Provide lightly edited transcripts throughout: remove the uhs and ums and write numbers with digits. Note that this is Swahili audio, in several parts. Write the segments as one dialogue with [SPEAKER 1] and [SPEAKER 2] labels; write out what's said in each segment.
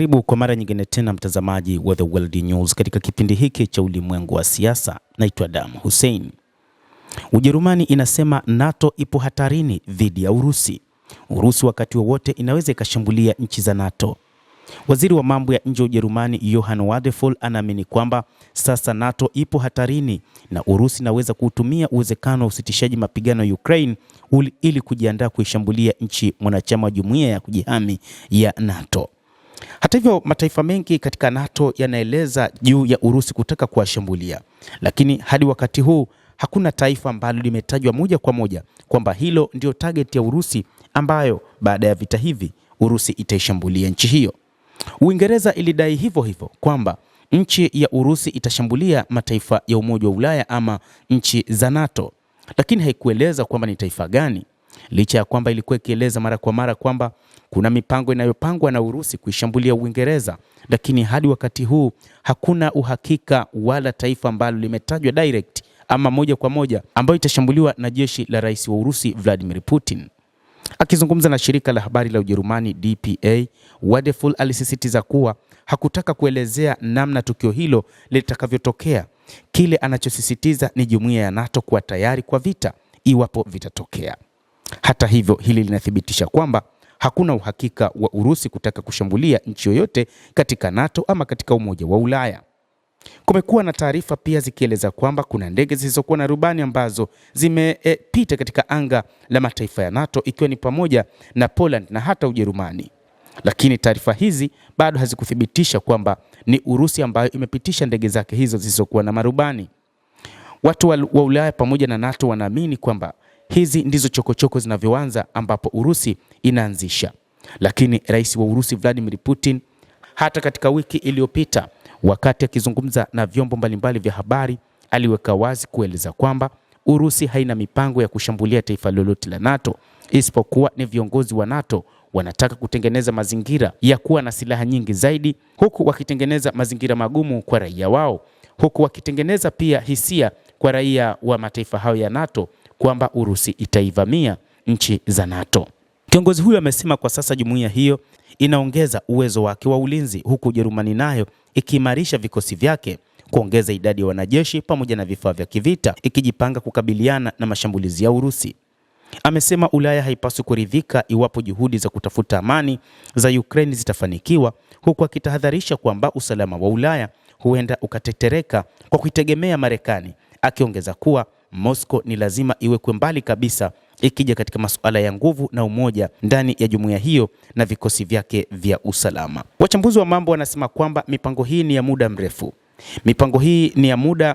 [SPEAKER 1] Karibu kwa mara nyingine tena mtazamaji wa The World News katika kipindi hiki cha ulimwengu wa siasa. Naitwa Adam Hussein. Ujerumani inasema NATO ipo hatarini dhidi ya Urusi. Urusi wakati wowote inaweza ikashambulia nchi za NATO. Waziri wa mambo ya nje wa Ujerumani Johann Wadephul anaamini kwamba sasa NATO ipo hatarini na Urusi inaweza kutumia uwezekano wa usitishaji mapigano ya Ukraine ili kujiandaa kuishambulia nchi mwanachama wa jumuiya ya kujihami ya NATO. Hata hivyo, mataifa mengi katika NATO yanaeleza juu ya Urusi kutaka kuwashambulia, lakini hadi wakati huu hakuna taifa ambalo limetajwa moja kwa moja kwamba hilo ndio target ya Urusi ambayo baada ya vita hivi Urusi itaishambulia nchi hiyo. Uingereza ilidai hivyo hivyo kwamba nchi ya Urusi itashambulia mataifa ya Umoja wa Ulaya ama nchi za NATO, lakini haikueleza kwamba ni taifa gani, licha ya kwamba ilikuwa ikieleza mara kwa mara kwamba kuna mipango inayopangwa na Urusi kuishambulia Uingereza, lakini hadi wakati huu hakuna uhakika wala taifa ambalo limetajwa direct ama moja kwa moja ambayo itashambuliwa na jeshi la rais wa Urusi Vladimir Putin. Akizungumza na shirika la habari la Ujerumani DPA, Wadephul alisisitiza kuwa hakutaka kuelezea namna tukio hilo litakavyotokea. Kile anachosisitiza ni jumuiya ya NATO kuwa tayari kwa vita iwapo vitatokea. Hata hivyo, hili linathibitisha kwamba hakuna uhakika wa Urusi kutaka kushambulia nchi yoyote katika NATO ama katika Umoja wa Ulaya. Kumekuwa na taarifa pia zikieleza kwamba kuna ndege zisizokuwa na rubani ambazo zimepita katika anga la mataifa ya NATO ikiwa ni pamoja na Poland na hata Ujerumani. Lakini taarifa hizi bado hazikuthibitisha kwamba ni Urusi ambayo imepitisha ndege zake hizo zisizokuwa na marubani. Watu wa Ulaya pamoja na NATO wanaamini kwamba hizi ndizo chokochoko zinavyoanza ambapo Urusi inaanzisha. Lakini rais wa Urusi Vladimir Putin hata katika wiki iliyopita wakati akizungumza na vyombo mbalimbali vya habari aliweka wazi kueleza kwamba Urusi haina mipango ya kushambulia taifa lolote la NATO, isipokuwa ni viongozi wa NATO wanataka kutengeneza mazingira ya kuwa na silaha nyingi zaidi, huku wakitengeneza mazingira magumu kwa raia wao, huku wakitengeneza pia hisia kwa raia wa mataifa hayo ya NATO kwamba Urusi itaivamia nchi za NATO. Kiongozi huyo amesema kwa sasa jumuiya hiyo inaongeza uwezo wake wa ulinzi, huku Ujerumani nayo ikiimarisha vikosi vyake, kuongeza idadi ya wanajeshi pamoja na vifaa vya kivita, ikijipanga kukabiliana na mashambulizi ya Urusi. Amesema Ulaya haipaswi kuridhika iwapo juhudi za kutafuta amani za Ukraine zitafanikiwa, huku akitahadharisha kwamba usalama wa Ulaya huenda ukatetereka kwa kuitegemea Marekani, akiongeza kuwa Moscow ni lazima iwekwe mbali kabisa ikija katika masuala ya nguvu na umoja ndani ya jumuiya hiyo na vikosi vyake vya usalama. Wachambuzi wa mambo wanasema kwamba mipango hii ni ya muda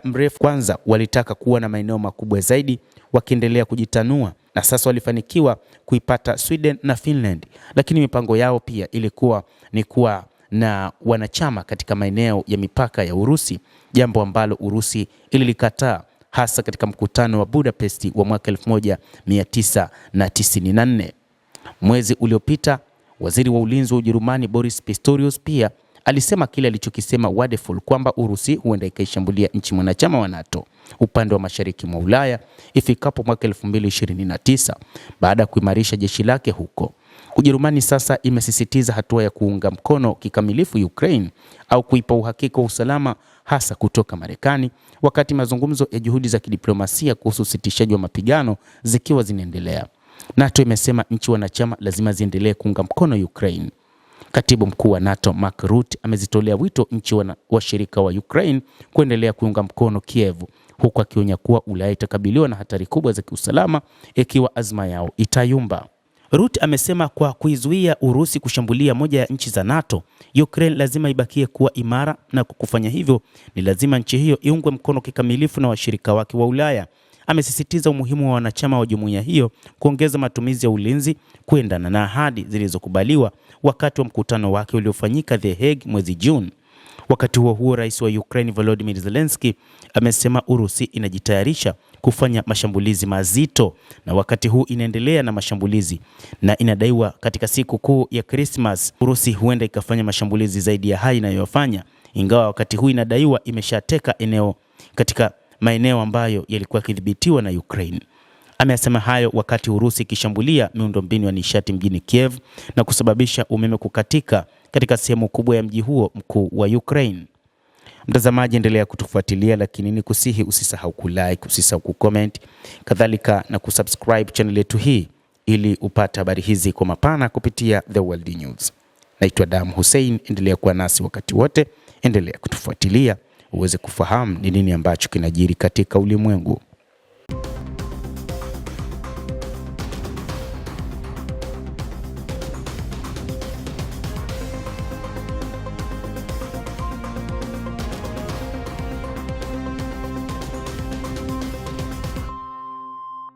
[SPEAKER 1] mrefu. Kwanza walitaka kuwa na maeneo makubwa zaidi wakiendelea kujitanua, na sasa walifanikiwa kuipata Sweden na Finland, lakini mipango yao pia ilikuwa ni kuwa na wanachama katika maeneo ya mipaka ya Urusi, jambo ambalo Urusi ililikataa hasa katika mkutano wa Budapest wa mwaka 1994. Mwezi uliopita, waziri wa ulinzi wa Ujerumani Boris Pistorius pia alisema kile alichokisema Wadephul kwamba Urusi huenda ikaishambulia nchi mwanachama wa NATO upande wa mashariki mwa Ulaya ifikapo mwaka 2029 baada ya kuimarisha jeshi lake huko. Ujerumani sasa imesisitiza hatua ya kuunga mkono kikamilifu Ukraine au kuipa uhakika wa usalama hasa kutoka Marekani, wakati mazungumzo ya juhudi za kidiplomasia kuhusu usitishaji wa mapigano zikiwa zinaendelea. NATO imesema nchi wanachama lazima ziendelee kuunga mkono Ukraine. Katibu mkuu wa NATO Mark Rutte amezitolea wito nchi washirika wa Ukraine kuendelea kuunga mkono Kiev, huku akionya kuwa Ulaya itakabiliwa na hatari kubwa za kiusalama ikiwa azma yao itayumba. Rutte amesema kwa kuizuia Urusi kushambulia moja ya nchi za NATO, Ukraine lazima ibakie kuwa imara, na kwa kufanya hivyo ni lazima nchi hiyo iungwe mkono kikamilifu na washirika wake wa Ulaya. Amesisitiza umuhimu wa wanachama wa jumuiya hiyo kuongeza matumizi ya ulinzi kuendana na ahadi zilizokubaliwa wakati wa mkutano wake uliofanyika The Hague mwezi Juni. Wakati huo rais wa Ukraine Volodymyr Zelensky amesema Urusi inajitayarisha kufanya mashambulizi mazito, na wakati huu inaendelea na mashambulizi, na inadaiwa katika siku kuu ya Christmas Urusi huenda ikafanya mashambulizi zaidi ya haya inayofanya, ingawa wakati huu inadaiwa imeshateka eneo katika maeneo ambayo yalikuwa kidhibitiwa na Ukraine. Amesema hayo wakati Urusi ikishambulia miundombinu ya nishati mjini Kiev na kusababisha umeme kukatika katika sehemu kubwa ya mji huo mkuu wa Ukraine. Mtazamaji, endelea kutufuatilia, lakini ni kusihi usisahau kulike, usisahau kucomment, kadhalika na kusubscribe channel yetu hii ili upate habari hizi kwa mapana kupitia The World News. Naitwa Damu Hussein, endelea kuwa nasi wakati wote, endelea kutufuatilia uweze kufahamu ni nini ambacho kinajiri katika ulimwengu.